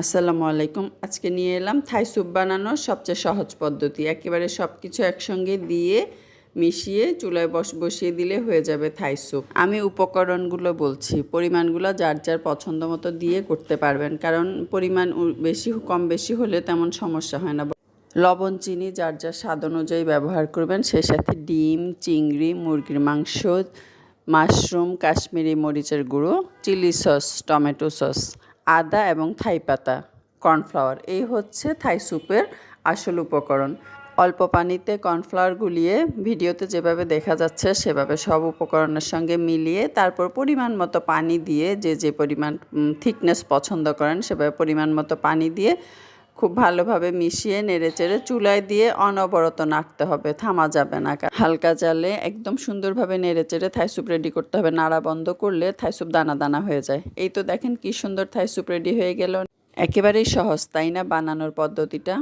আসসালামু আলাইকুম। আজকে নিয়ে এলাম থাই স্যুপ বানানোর সবচেয়ে সহজ পদ্ধতি। একেবারে সব কিছু একসঙ্গে দিয়ে মিশিয়ে চুলায় বসিয়ে দিলে হয়ে যাবে থাই স্যুপ। আমি উপকরণগুলো বলছি, পরিমাণগুলো যার যার পছন্দ মতো দিয়ে করতে পারবেন, কারণ পরিমাণ বেশি কম বেশি হলে তেমন সমস্যা হয় না। লবণ চিনি যার যার স্বাদ অনুযায়ী ব্যবহার করবেন, সেই সাথে ডিম, চিংড়ি, মুরগির মাংস, মাশরুম, কাশ্মীরি মরিচের গুঁড়ো, চিলি সস, টমেটো সস, আদা এবং থাই পাতা, কর্নফ্লাওয়ার। এই হচ্ছে থাই স্যুপের আসল উপকরণ। অল্প পানিতে কর্নফ্লাওয়ার গুলিয়ে ভিডিওতে যেভাবে দেখা যাচ্ছে সেভাবে সব উপকরণের সঙ্গে মিলিয়ে তারপর পরিমাণ মতো পানি দিয়ে, যে পরিমাণ থিকনেস পছন্দ করেন সেভাবে পরিমাণ মতো পানি দিয়ে খুব ভালোভাবে মিশিয়ে নেড়েচেড়ে চুলায় দিয়ে অনবরত নাড়তে হবে, থামা যাবে না। হালকা জালে একদম সুন্দরভাবে নেড়েচেড়ে থাই স্যুপ রেডি করতে হবে। নাড়া বন্ধ করলে থাই স্যুপ দানা দানা হয়ে যায়। এই তো দেখেন কি সুন্দর থাই স্যুপ রেডি হয়ে গেল। একেবারেই সহজ, তাই না বানানোর পদ্ধতিটা?